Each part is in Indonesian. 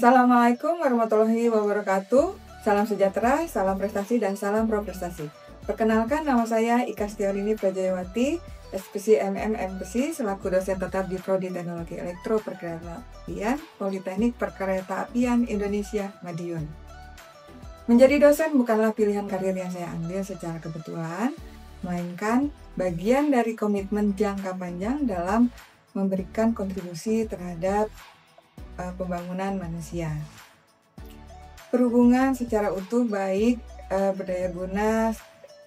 Assalamualaikum warahmatullahi wabarakatuh. Salam sejahtera, salam prestasi, dan salam pro-prestasi. Perkenalkan, nama saya Ika Setiarini Prajayawati, SPC MPC, selaku dosen tetap di Prodi Teknologi Elektro Perkeretaapian, Politeknik Perkeretaapian Indonesia, Madiun. Menjadi dosen bukanlah pilihan karir yang saya ambil secara kebetulan, melainkan bagian dari komitmen jangka panjang dalam memberikan kontribusi terhadap pembangunan manusia. Perhubungan secara utuh baik berdaya guna,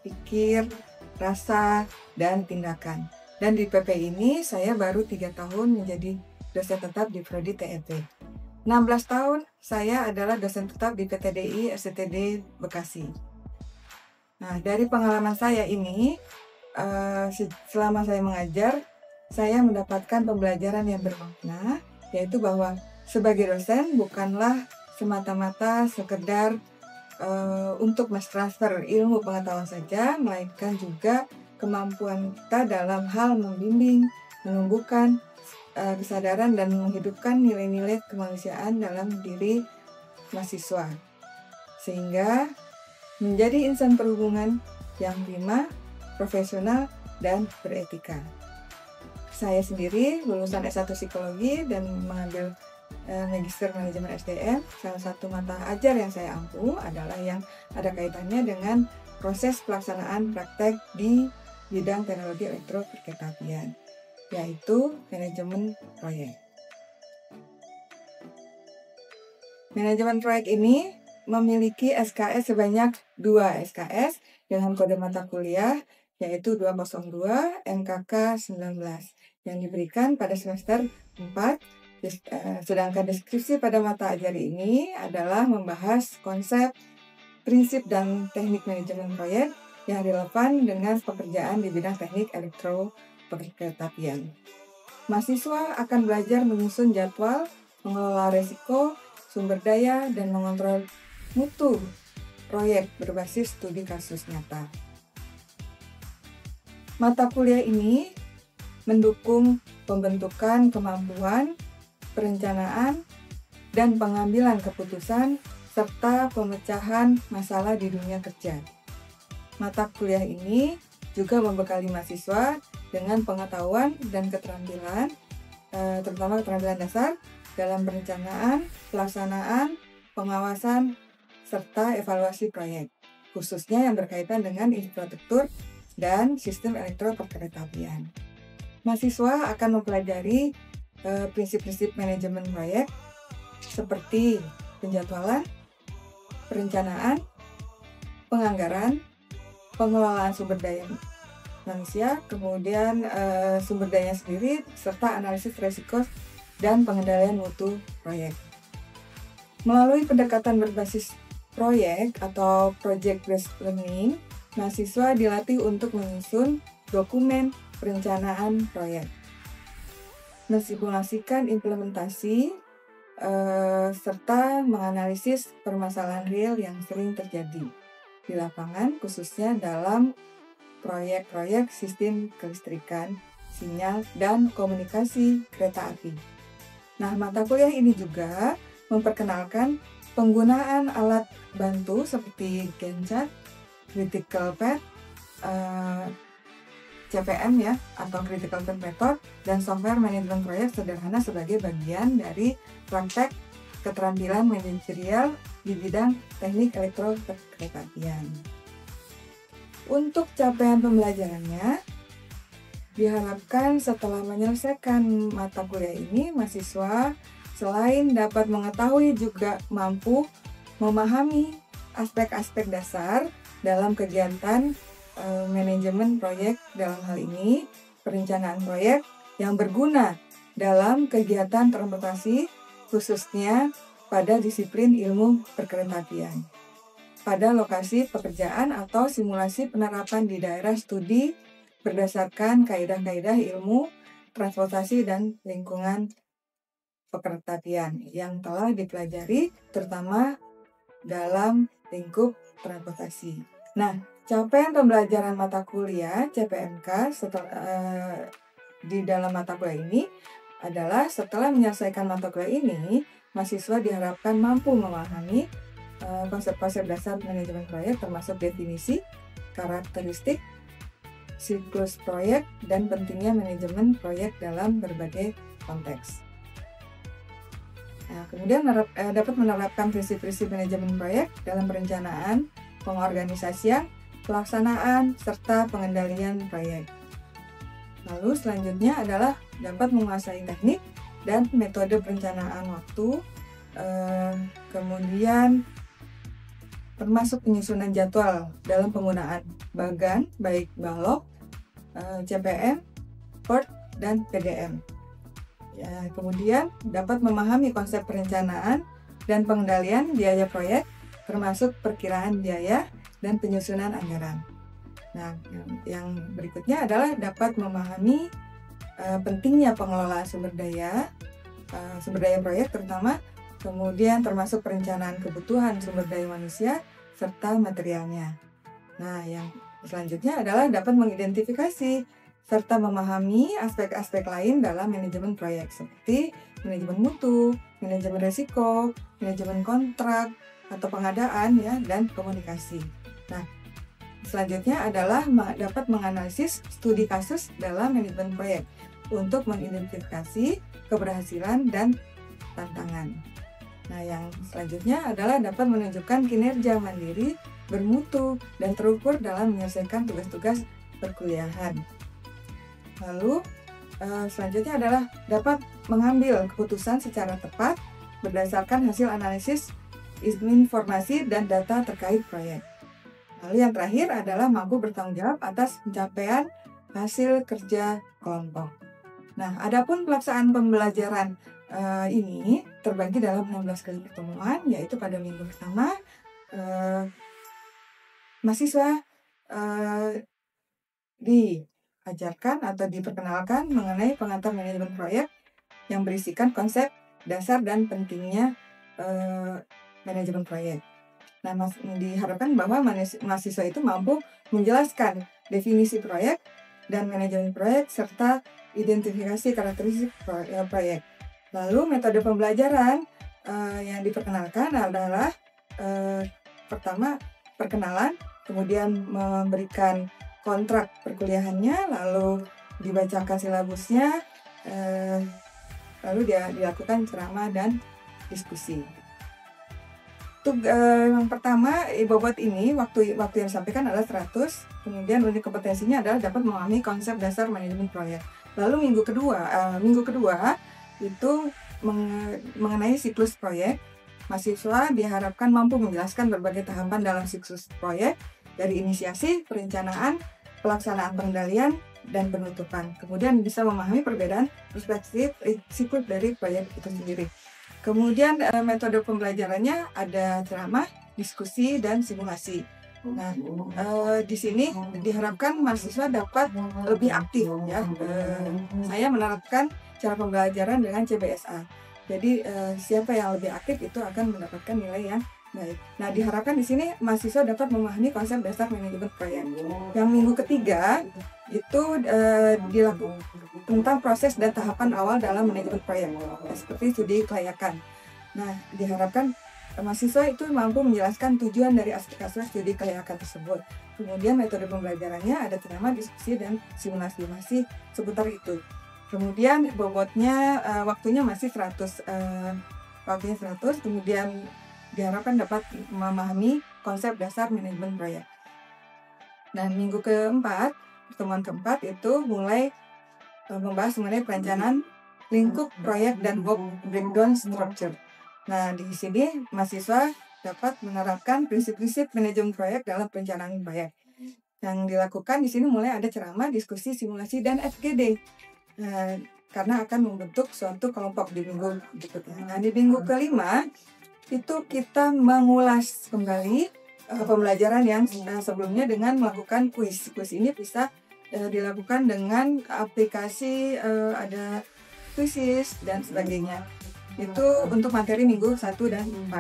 pikir, rasa, dan tindakan. Dan di PP ini saya baru 3 tahun menjadi dosen tetap di Prodi TEP. 16 tahun saya adalah dosen tetap di PTDI STTD Bekasi. Nah, dari pengalaman saya ini, selama saya mengajar, saya mendapatkan pembelajaran yang bermakna, yaitu bahwa sebagai dosen bukanlah semata-mata sekedar untuk mentransfer ilmu pengetahuan saja, melainkan juga kemampuan kita dalam hal membimbing, menumbuhkan kesadaran dan menghidupkan nilai-nilai kemanusiaan dalam diri mahasiswa, sehingga menjadi insan perhubungan yang prima, profesional, dan beretika. Saya sendiri lulusan S1 Psikologi dan mengambil Magister Manajemen SDM. Salah satu mata ajar yang saya ampu adalah yang ada kaitannya dengan proses pelaksanaan praktek di bidang teknologi elektro perkeretaapian, yaitu manajemen proyek. Manajemen proyek ini memiliki SKS sebanyak 2 SKS dengan kode mata kuliah yaitu 202 MKK 19 yang diberikan pada semester 4. Sedangkan deskripsi pada mata ajar ini adalah membahas konsep, prinsip, dan teknik manajemen proyek yang relevan dengan pekerjaan di bidang teknik elektro perkeretaapian. Mahasiswa akan belajar menyusun jadwal, mengelola risiko, sumber daya, dan mengontrol mutu proyek berbasis studi kasus nyata. Mata kuliah ini mendukung pembentukan kemampuan, perencanaan, dan pengambilan keputusan, serta pemecahan masalah di dunia kerja. Mata kuliah ini juga membekali mahasiswa dengan pengetahuan dan keterampilan, terutama keterampilan dasar dalam perencanaan, pelaksanaan, pengawasan, serta evaluasi proyek, khususnya yang berkaitan dengan infrastruktur dan sistem elektro perkeretaapian. Mahasiswa akan mempelajari prinsip-prinsip manajemen proyek seperti penjadwalan, perencanaan, penganggaran, pengelolaan sumber daya manusia, kemudian sumber daya sendiri, serta analisis risiko dan pengendalian mutu proyek. Melalui pendekatan berbasis proyek atau project-based learning, mahasiswa dilatih untuk menyusun dokumen perencanaan proyek, mensimulasikan implementasi, serta menganalisis permasalahan real yang sering terjadi di lapangan, khususnya dalam proyek-proyek sistem kelistrikan, sinyal, dan komunikasi kereta api. Nah, mata kuliah ini juga memperkenalkan penggunaan alat bantu seperti Gantt, Critical Path, CPM ya, atau Critical Path Method, dan software manajemen proyek sederhana sebagai bagian dari praktek keterampilan manajerial di bidang teknik elektro perkeretaapian. Untuk capaian pembelajarannya, diharapkan setelah menyelesaikan mata kuliah ini, mahasiswa selain dapat mengetahui juga mampu memahami aspek-aspek dasar dalam kegiatan manajemen proyek, dalam hal ini perencanaan proyek yang berguna dalam kegiatan transportasi, khususnya pada disiplin ilmu perkeretaapian, pada lokasi pekerjaan atau simulasi penerapan di daerah studi berdasarkan kaidah-kaidah ilmu transportasi dan lingkungan perkeretaapian yang telah dipelajari terutama dalam lingkup transportasi. Nah, capaian pembelajaran mata kuliah CPMK di dalam mata kuliah ini adalah setelah menyelesaikan mata kuliah ini, mahasiswa diharapkan mampu memahami konsep-konsep dasar manajemen proyek termasuk definisi, karakteristik, siklus proyek, dan pentingnya manajemen proyek dalam berbagai konteks. Nah, kemudian dapat menerapkan prinsip-prinsip manajemen proyek dalam perencanaan, pengorganisasian, pelaksanaan, serta pengendalian proyek. Lalu selanjutnya adalah dapat menguasai teknik dan metode perencanaan waktu, kemudian termasuk penyusunan jadwal dalam penggunaan bagan, baik balok, CPM, Word, dan PDM. Ya, kemudian dapat memahami konsep perencanaan dan pengendalian biaya proyek, termasuk perkiraan biaya dan penyusunan anggaran. Nah, yang berikutnya adalah dapat memahami pentingnya pengelolaan sumber daya proyek terutama, kemudian termasuk perencanaan kebutuhan sumber daya manusia serta materialnya. Nah, yang selanjutnya adalah dapat mengidentifikasi serta memahami aspek-aspek lain dalam manajemen proyek seperti manajemen mutu, manajemen risiko, manajemen kontrak atau pengadaan ya, dan komunikasi. Nah, selanjutnya adalah dapat menganalisis studi kasus dalam manajemen proyek untuk mengidentifikasi keberhasilan dan tantangan. Nah, yang selanjutnya adalah dapat menunjukkan kinerja mandiri, bermutu, dan terukur dalam menyelesaikan tugas-tugas perkuliahan. Lalu, selanjutnya adalah dapat mengambil keputusan secara tepat berdasarkan hasil analisis informasi dan data terkait proyek. Lalu yang terakhir adalah mampu bertanggung jawab atas pencapaian hasil kerja kelompok. Nah, adapun pelaksanaan pembelajaran ini terbagi dalam 16 kali pertemuan, yaitu pada minggu pertama mahasiswa diajarkan atau diperkenalkan mengenai pengantar manajemen proyek yang berisikan konsep dasar dan pentingnya manajemen proyek. Nah, diharapkan bahwa mahasiswa itu mampu menjelaskan definisi proyek dan manajemen proyek serta identifikasi karakteristik proyek. Lalu metode pembelajaran yang diperkenalkan adalah pertama perkenalan, kemudian memberikan kontrak perkuliahannya, lalu dibacakan silabusnya, lalu dilakukan ceramah dan diskusi. Yang pertama, bobot ini waktu yang disampaikan adalah 100, kemudian unit kompetensinya adalah dapat memahami konsep dasar manajemen proyek. Lalu minggu kedua itu mengenai siklus proyek. Mahasiswa diharapkan mampu menjelaskan berbagai tahapan dalam siklus proyek dari inisiasi, perencanaan, pelaksanaan pengendalian, dan penutupan. Kemudian bisa memahami perbedaan perspektif siklus dari proyek itu sendiri. Kemudian metode pembelajarannya ada ceramah, diskusi, dan simulasi. Nah, di sini diharapkan mahasiswa dapat lebih aktif ya. Saya menerapkan cara pembelajaran dengan CBSA. Jadi siapa yang lebih aktif itu akan mendapatkan nilai yang baik. Nah, diharapkan di sini mahasiswa dapat memahami konsep dasar manajemen proyek. Yang minggu ketiga itu dilakukan tentang proses dan tahapan awal dalam manajemen proyek, seperti studi kelayakan. Nah, diharapkan mahasiswa itu mampu menjelaskan tujuan dari aspek-aspek studi kelayakan tersebut. Kemudian metode pembelajarannya ada ceramah, diskusi, dan simulasi seputar itu. Kemudian bobotnya waktunya masih 100, kemudian diharapkan dapat memahami konsep dasar manajemen proyek. Dan minggu keempat, pertemuan keempat itu mulai membahas mengenai perencanaan lingkup proyek dan work breakdown structure. Nah, di sini mahasiswa dapat menerapkan prinsip-prinsip manajemen proyek dalam perencanaan proyek. Yang dilakukan di sini mulai ada ceramah, diskusi, simulasi, dan FGD. Karena akan membentuk suatu kelompok di minggu berikutnya. Nah, di minggu kelima itu kita mengulas kembali pembelajaran yang sebelumnya dengan melakukan kuis. Kuis ini bisa dilakukan dengan aplikasi ada Quizizz dan sebagainya. Itu untuk materi minggu 1 dan 4.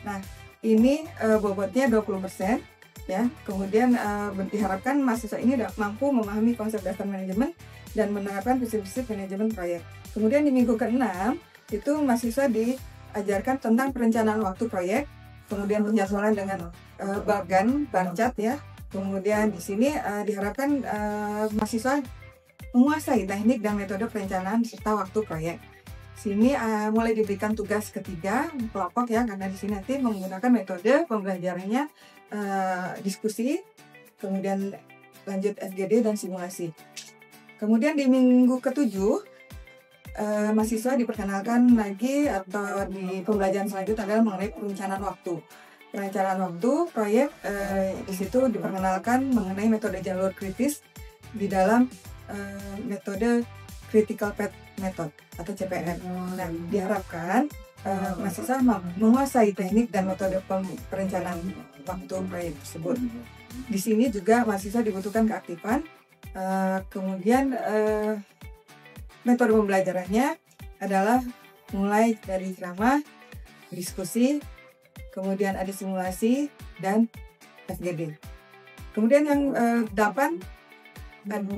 Nah, ini bobotnya 20% ya. Kemudian diharapkan mahasiswa ini mampu memahami konsep dasar manajemen dan menerapkan prinsip-prinsip manajemen proyek. Kemudian di minggu ke-6 itu mahasiswa diajarkan tentang perencanaan waktu proyek, kemudian penjadwalan dengan bar chart ya. Kemudian di sini diharapkan mahasiswa menguasai teknik dan metode perencanaan serta waktu proyek. Sini mulai diberikan tugas ketiga kelompok ya, karena di sini nanti menggunakan metode pembelajarannya diskusi, kemudian lanjut FGD dan simulasi. Kemudian di minggu ke-7 mahasiswa diperkenalkan lagi atau di pembelajaran selanjutnya adalah mengenai perencanaan waktu. Perencanaan waktu proyek di situ diperkenalkan mengenai metode jalur kritis di dalam metode Critical Path Method atau CPM. Nah, diharapkan mahasiswa menguasai teknik dan metode perencanaan waktu proyek tersebut. Di sini juga mahasiswa dibutuhkan keaktifan. Kemudian metode pembelajarannya adalah mulai dari ceramah, diskusi, kemudian ada simulasi dan FGD. Kemudian yang 8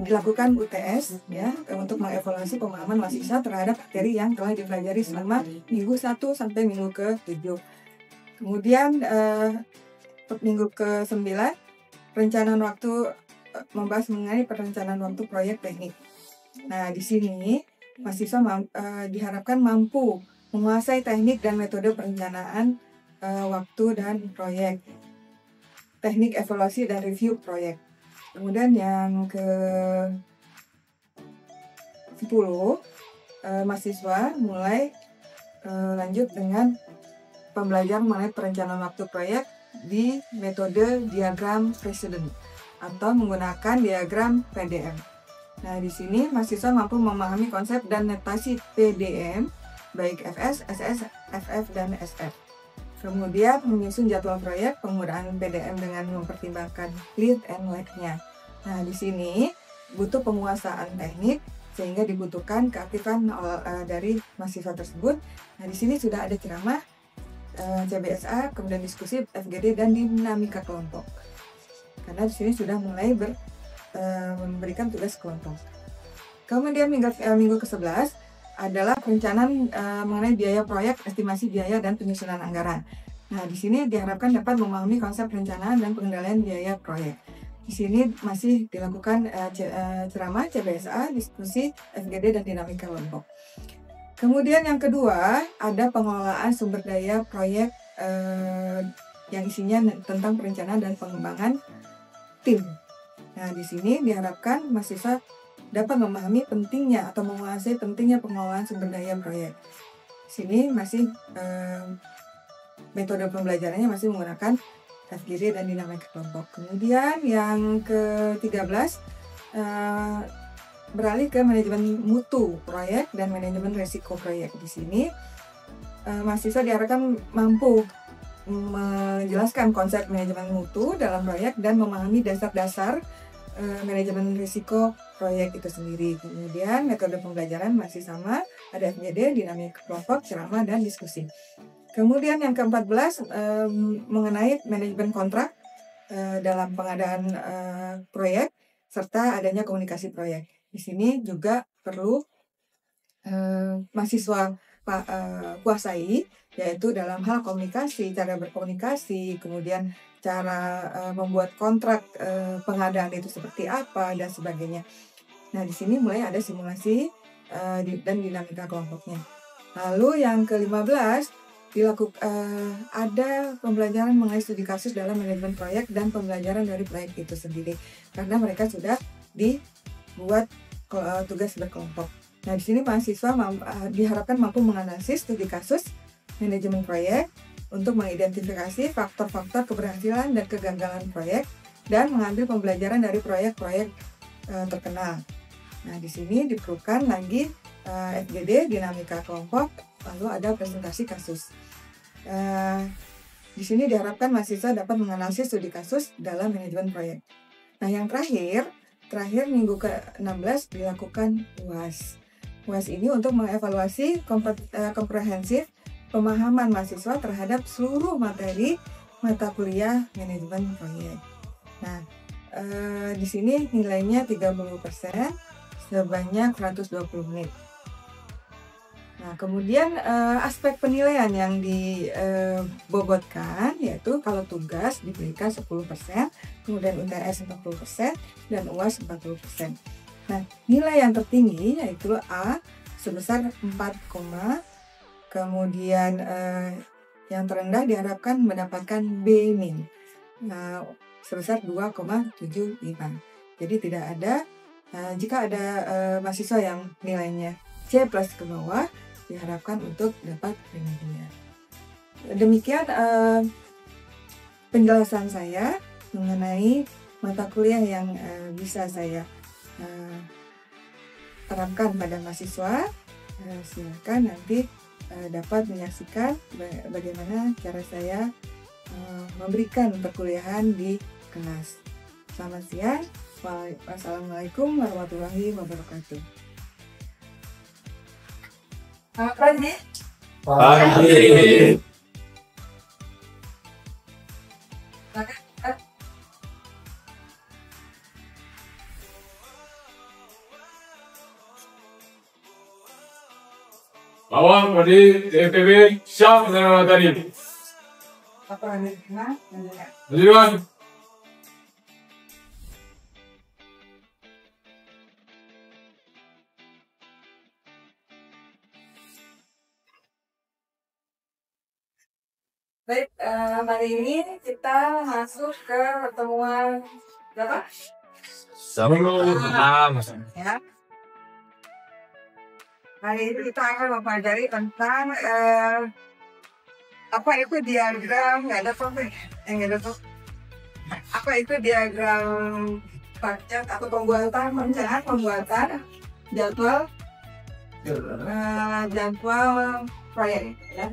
dilakukan UTS ya untuk mengevaluasi pemahaman mahasiswa terhadap materi yang telah dipelajari selama minggu 1 sampai minggu ke-7. Kemudian minggu ke-9 perencanaan waktu, membahas mengenai perencanaan waktu proyek teknik. Nah, di sini mahasiswa diharapkan mampu menguasai teknik dan metode perencanaan waktu dan proyek, teknik evaluasi dan review proyek. Kemudian yang ke-10 mahasiswa mulai lanjut dengan pembelajaran mengenai perencanaan waktu proyek di metode diagram precedent atau menggunakan diagram PDM. Nah, di sini mahasiswa mampu memahami konsep dan notasi PDM baik FS, SS, FF, dan SF. Kemudian menyusun jadwal proyek, penggunaan PDM dengan mempertimbangkan lead and lag-nya. Nah, di sini butuh penguasaan teknik sehingga dibutuhkan keaktifan dari mahasiswa tersebut. Nah, di sini sudah ada ceramah, CBSA, kemudian diskusi, FGD, dan dinamika kelompok. Karena di sini sudah mulai memberikan tugas kelompok. Kemudian minggu ke-11 adalah perencanaan mengenai biaya proyek, estimasi biaya, dan penyusunan anggaran. Nah, di sini diharapkan dapat memahami konsep perencanaan dan pengendalian biaya proyek. Di sini masih dilakukan ceramah, CBSA, diskusi, FGD, dan dinamika kelompok. Kemudian yang kedua ada pengelolaan sumber daya proyek yang isinya tentang perencanaan dan pengembangan tim. Nah, di sini diharapkan mahasiswa dapat memahami pentingnya atau menguasai pentingnya pengelolaan sumber daya proyek. Sini masih metode pembelajarannya masih menggunakan FGD dan dinamika kelompok. Kemudian yang ke-13 beralih ke manajemen mutu proyek dan manajemen resiko proyek. Di sini mahasiswa diharapkan mampu menjelaskan konsep manajemen mutu dalam proyek dan memahami dasar-dasar manajemen risiko proyek itu sendiri. Kemudian metode pembelajaran masih sama, ada FGD, dinamika kelompok, ceramah, dan diskusi. Kemudian yang ke-14 mengenai manajemen kontrak dalam pengadaan proyek serta adanya komunikasi proyek. Di sini juga perlu mahasiswa kuasai, yaitu dalam hal komunikasi, cara berkomunikasi, kemudian cara membuat kontrak pengadaan itu seperti apa dan sebagainya. Nah, di sini mulai ada simulasi dan dinamika kelompoknya. Lalu yang ke-15 ada pembelajaran mengenai studi kasus dalam manajemen proyek dan pembelajaran dari proyek itu sendiri, karena mereka sudah dibuat tugas berkelompok. Nah, di sini mahasiswa diharapkan mampu menganalisis studi kasus manajemen proyek untuk mengidentifikasi faktor-faktor keberhasilan dan kegagalan proyek dan mengambil pembelajaran dari proyek-proyek terkenal. Nah, di sini diperlukan lagi FGD, dinamika kelompok, lalu ada presentasi kasus. Di sini diharapkan mahasiswa dapat menganalisis studi kasus dalam manajemen proyek. Nah, yang terakhir minggu ke-16 dilakukan UAS. UAS ini untuk mengevaluasi komprehensif pemahaman mahasiswa terhadap seluruh materi mata kuliah manajemen proyek. Nah, di sini nilainya 30%, sebanyak 120 menit. Nah, kemudian aspek penilaian yang dibobotkan yaitu kalau tugas diberikan 10%, kemudian UTS 40%, dan UAS 40%. Nah, nilai yang tertinggi yaitu A sebesar 4, kemudian yang terendah diharapkan mendapatkan B-, sebesar 2,75. Jadi tidak ada, jika ada mahasiswa yang nilainya C+ ke bawah, diharapkan untuk dapat remedial. Demikian penjelasan saya mengenai mata kuliah yang bisa saya terapkan pada mahasiswa. Silakan nanti dapat menyaksikan bagaimana cara saya memberikan perkuliahan di kelas. Selamat siang. Wassalamualaikum warahmatullahi wabarakatuh. Pagi. Bawang dari DPP siap menerima tadi. Apa ini? Lanjutkan. Baik, hari ini kita masuk ke pertemuan berapa? Minggu 6. Ya. Hari ini kita akan mempelajari tentang apa itu diagram, nggak ada apa nggak ada tuh. Apa itu diagram pacet atau perencanaan pembuatan jadwal proyek ya.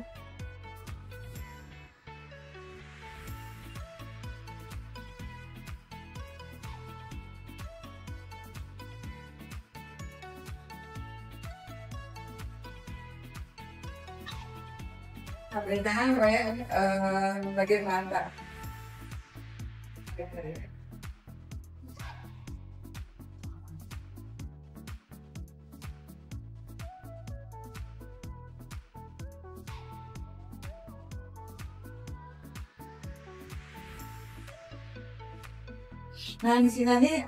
Pemerintahan proyek bagaimana? Nah, di sini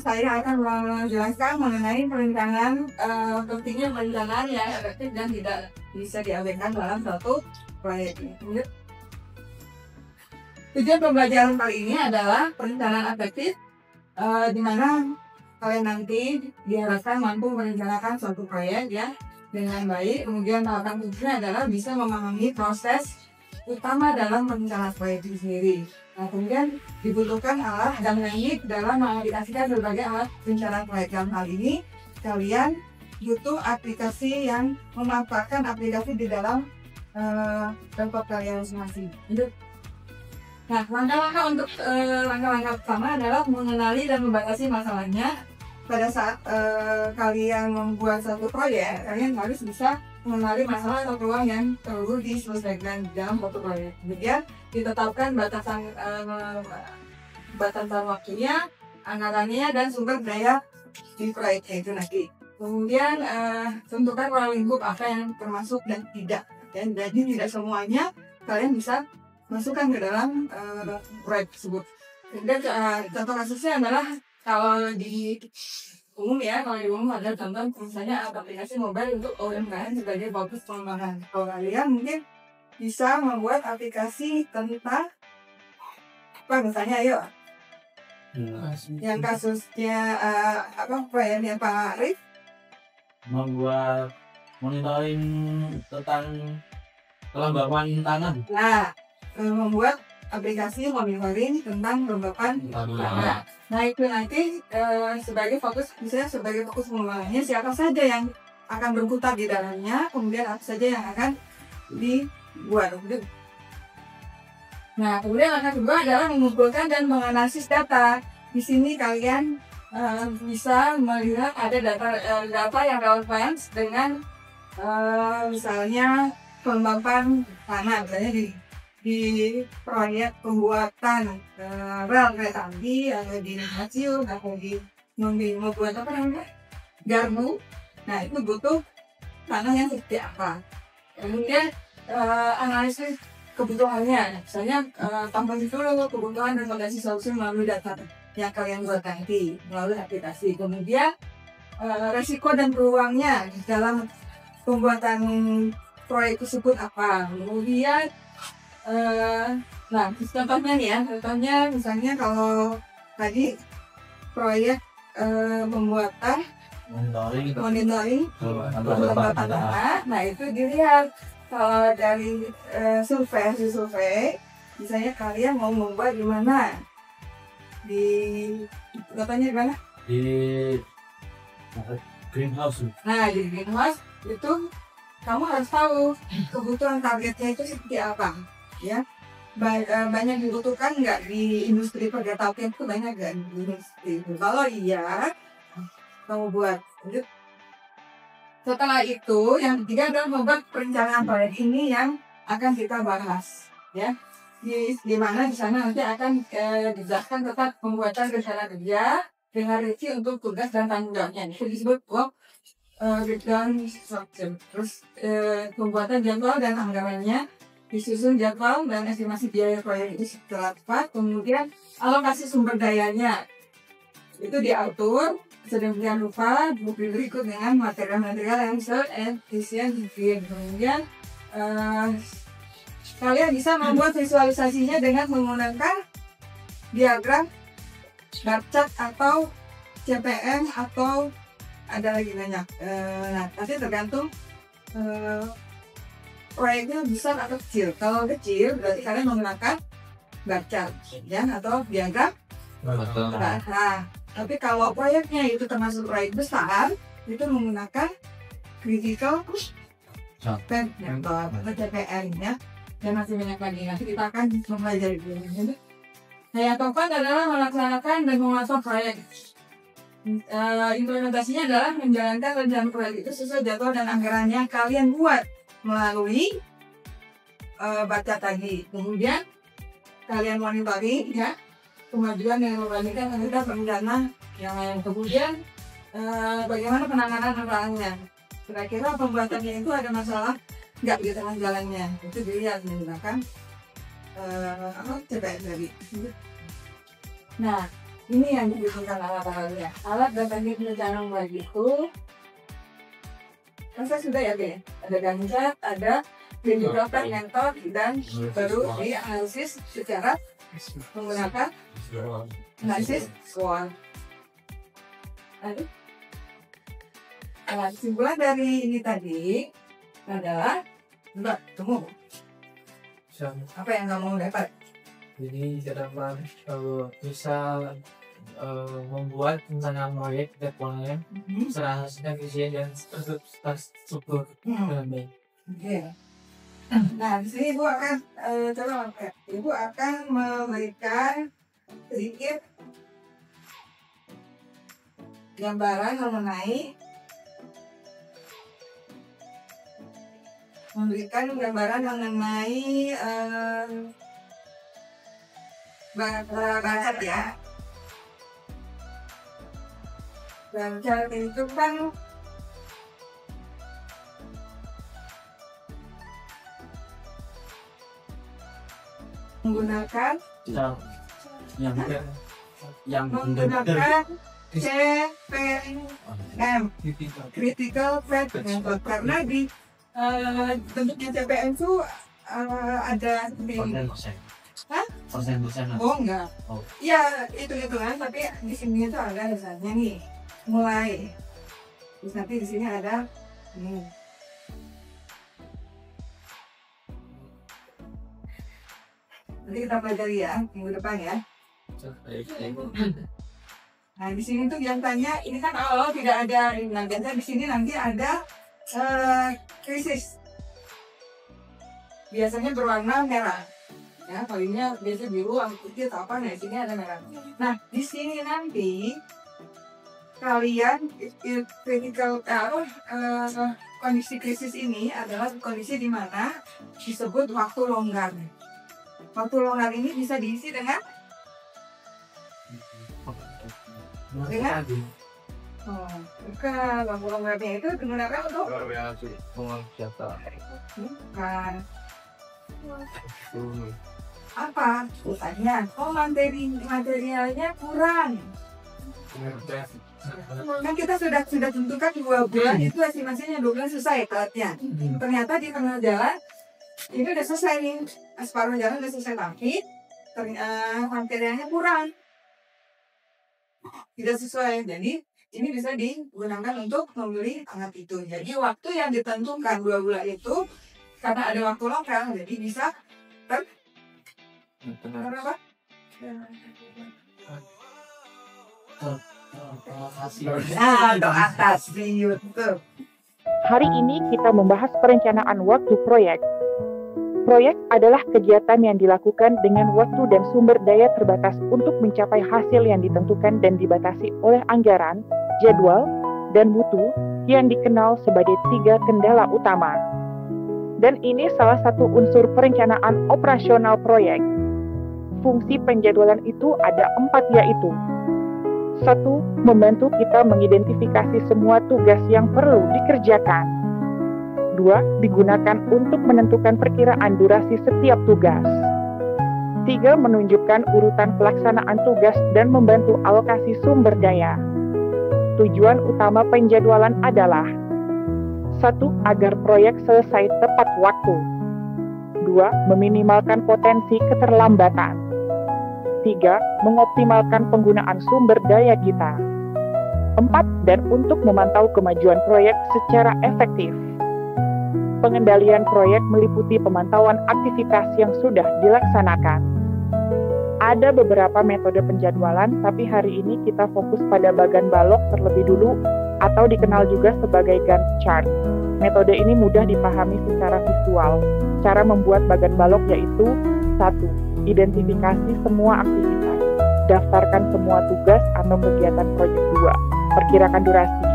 saya akan menjelaskan mengenai perencanaan, pentingnya perencanaan yang efektif dan tidak bisa diabaikan dalam suatu proyek. Tujuan pembelajaran kali ini adalah perencanaan efektif, di mana kalian nanti diharapkan mampu merencanakan suatu proyek ya dengan baik. Kemudian tahapan khususnya adalah bisa memahami proses utama dalam perencanaan proyek itu sendiri. Nah, kemudian dibutuhkan alat dan teknik dalam mengaplikasikan berbagai alat perencanaan proyek. Dalam hal ini, kalian butuh aplikasi yang memanfaatkan aplikasi di dalam laptop kalian masing-masing. Nah, langkah-langkah pertama adalah mengenali dan membatasi masalahnya. Pada saat kalian membuat satu proyek, kalian harus bisa mengenali masalah atau peluang yang perlu diselesaikan dalam suatu proyek. Kemudian ditetapkan batasan waktunya, anggarannya, dan sumber daya di proyeknya itu nanti. Kemudian tentukan ruang lingkup apa yang termasuk dan tidak. Dan jadi tidak semuanya kalian bisa masukkan ke dalam proyek tersebut. Kemudian contoh kasusnya adalah kalau di umum ada contoh misalnya aplikasi mobile untuk UMKM sebagai fokus pengembangan. Kalau kalian mungkin bisa membuat aplikasi tentang apa misalnya, yuk yang kasusnya proyeknya Pak Arif membuat monitoring tentang kelembapan tanah. Nah, membuat aplikasi monitoring tentang kelembapan tanah. Nah, itu nanti sebagai fokus pengembangannya siapa saja yang akan berkutat di dalamnya, kemudian apa saja yang akan dibuat. Nah, kemudian langkah kedua adalah mengumpulkan dan menganalisis data. Di sini kalian bisa melihat ada data yang relevan dengan misalnya kelembapan tanah, misalnya di proyek pembuatan rel kereta api, atau di stasiun, atau di membuat apa namanya garpu. Nah, itu butuh tanah yang seperti apa. Kemudian analisis kebutuhannya, misalnya tampilkan dulu kebutuhan dan potensi solusi melalui data yang kalian buat nanti melalui aplikasi. Kemudian resiko dan peluangnya dalam pembuatan proyek tersebut apa. Kemudian nah, contohnya nih ya, contohnya misalnya kalau tadi proyek pembuatan monitoring kelembapan tanah. Nah, itu dilihat kalau dari survei, misalnya kalian mau membuat di mana, di contohnya di mana? Di greenhouse. Nah, di greenhouse itu kamu harus tahu kebutuhan targetnya itu seperti apa, ya. Banyak dibutuhkan nggak di industri pergetapian itu, banyak nggak di industri itu? Kalau iya, kamu buat. Setelah itu, yang ketiga adalah membuat perencanaan proyek ini yang akan kita bahas, ya. Di mana di sana nanti akan dijelaskan tentang pembuatan rencana kerja dengan rinci untuk tugas dan tanggung jawabnya. Itu disebut work breakdown structure. Terus pembuatan jadwal dan anggarannya, disusun jadwal dan estimasi biaya proyek itu secara tepat. Kemudian alokasi sumber dayanya itu diatur sedemikian rupa berikut dengan material-material yang se-efisien mungkin. Kemudian kalian bisa membuat visualisasinya dengan menggunakan diagram bar chart atau CPM atau ada lagi banyak. Nah, nanti tergantung proyeknya besar atau kecil. Kalau kecil berarti kalian menggunakan bar chart ya, atau diagram. Nah, tapi kalau proyeknya itu termasuk proyek besar, itu menggunakan critical path method atau CPM ya. Dan masih banyak lagi, nanti kita akan mempelajari ini. Nah, yang keempat adalah melaksanakan dan menguasai proyek. Implementasinya adalah menjalankan rencana proyek itu sesuai jadwal dan anggaran yang kalian buat melalui baca tadi. Kemudian kalian monitoring ya kemajuan yang membandingkan kita perencana yang lain. Kemudian bagaimana penanganan tantangannya. Kira-kira pembuatannya itu ada masalah nggak di tengah jalannya, itu dilihat menggunakan CPM tadi. Nah, ini yang dibutuhkan alat-alatnya. Alat dan teknik perencanaan proyek itu masa sudah ya, Be? Ada Gantt, ada critical path method, dan baru dianalisis secara menggunakan analisis SWOT. Nah, kesimpulan dari ini tadi adalah tunggu. Apa yang kamu dapat? Jadi terdapat bisa membuat rencana proyek jadwalnya secara efisien dan terstruktur dengan baik. Oke. Nah, di sini Ibu akan Ibu akan memberikan sedikit gambaran mengenai bakat ya. Bakat itu kan menggunakan menggunakan CPM, critical path method, karena di bentuknya CPM itu ada persen. Oh enggak. Oh. Iya, itu-ituan, tapi di sini itu ada misalnya nih, mulai. Terus nanti di sini ada ini. Nanti kita pelajari ya, minggu depan ya. Nah, di sini tuh biasanya ini kan awal tidak ada, nah biasanya di sini nanti ada krisis. Biasanya berwarna merah. Ya, palingnya biasa biru, putih atau apa, nah di sini ada merah. Nah, di sini nanti kalian critical kondisi krisis ini adalah kondisi di mana disebut waktu longgar. Waktu longgar ini bisa diisi dengan Oh, bukan. Lampu-lampunya itu digunakan untuk Siapa? bukan. Apa? Tanya. Oh, materialnya kurang. Kan kita sudah tentukan 2 bulan itu estimasinya 2 bulan selesai telatnya. Ternyata di tengah jalan ini udah selesai nih, separuh jalan udah selesai, tapi materialnya kurang, tidak sesuai. Jadi ini bisa digunakan untuk membeli alat itu. Jadi waktu yang ditentukan 2 bulan itu karena ada waktu lokal, jadi bisa berapa? Untuk atas di YouTube. Hari ini kita membahas perencanaan waktu proyek. Proyek adalah kegiatan yang dilakukan dengan waktu dan sumber daya terbatas untuk mencapai hasil yang ditentukan dan dibatasi oleh anggaran, jadwal, dan mutu yang dikenal sebagai 3 kendala utama. Dan ini salah satu unsur perencanaan operasional proyek. Fungsi penjadwalan itu ada 4, yaitu 1. Membantu kita mengidentifikasi semua tugas yang perlu dikerjakan. 2. Digunakan untuk menentukan perkiraan durasi setiap tugas. 3. Menunjukkan urutan pelaksanaan tugas dan membantu alokasi sumber daya. Tujuan utama penjadwalan adalah 1. Agar proyek selesai tepat waktu. 2. Meminimalkan potensi keterlambatan. 3. Mengoptimalkan penggunaan sumber daya kita. 4. Dan untuk memantau kemajuan proyek secara efektif. Pengendalian proyek meliputi pemantauan aktivitas yang sudah dilaksanakan. Ada beberapa metode penjadwalan, tapi hari ini kita fokus pada bagan balok terlebih dulu, atau dikenal juga sebagai Gantt chart. Metode ini mudah dipahami secara visual. Cara membuat bagan balok yaitu 1. Identifikasi semua aktivitas. Daftarkan semua tugas atau kegiatan proyek 2. Perkirakan durasi.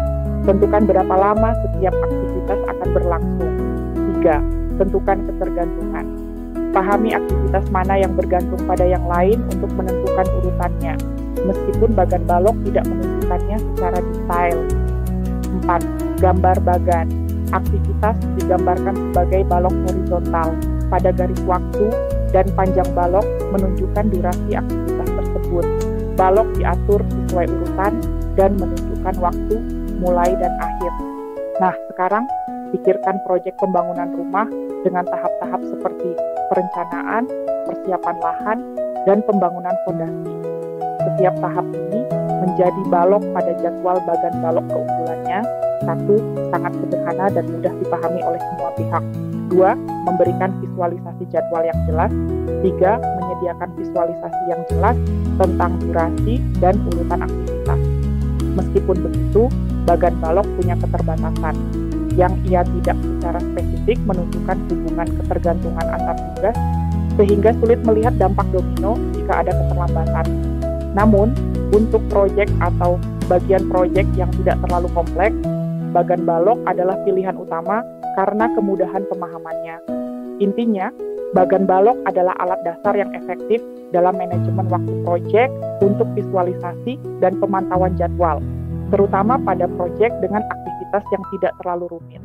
Tentukan berapa lama setiap aktivitas akan berlangsung. 3. Tentukan ketergantungan. Pahami aktivitas mana yang bergantung pada yang lain untuk menentukan urutannya, meskipun bagan balok tidak menunjukkannya secara detail. 4. Gambar bagan. Aktivitas digambarkan sebagai balok horizontal pada garis waktu, dan panjang balok menunjukkan durasi aktivitas tersebut. Balok diatur sesuai urutan dan menunjukkan waktu mulai dan akhir. Nah, sekarang pikirkan proyek pembangunan rumah dengan tahap-tahap seperti perencanaan, persiapan lahan, dan pembangunan fondasi. Setiap tahap ini menjadi balok pada jadwal bagan balok keunggulannya. 1. Sangat sederhana dan mudah dipahami oleh semua pihak. 2. Memberikan visualisasi jadwal yang jelas. 3. Menyediakan visualisasi yang jelas tentang durasi dan urutan aktivitas. Meskipun begitu, bagan balok punya keterbatasan, yang ia tidak secara spesifik menunjukkan hubungan ketergantungan antar tugas, sehingga sulit melihat dampak domino jika ada keterlambatan. Namun, untuk proyek atau bagian proyek yang tidak terlalu kompleks, bagan balok adalah pilihan utama karena kemudahan pemahamannya. Intinya, bagan balok adalah alat dasar yang efektif dalam manajemen waktu proyek untuk visualisasi dan pemantauan jadwal, terutama pada proyek dengan aktivitas yang tidak terlalu rumit.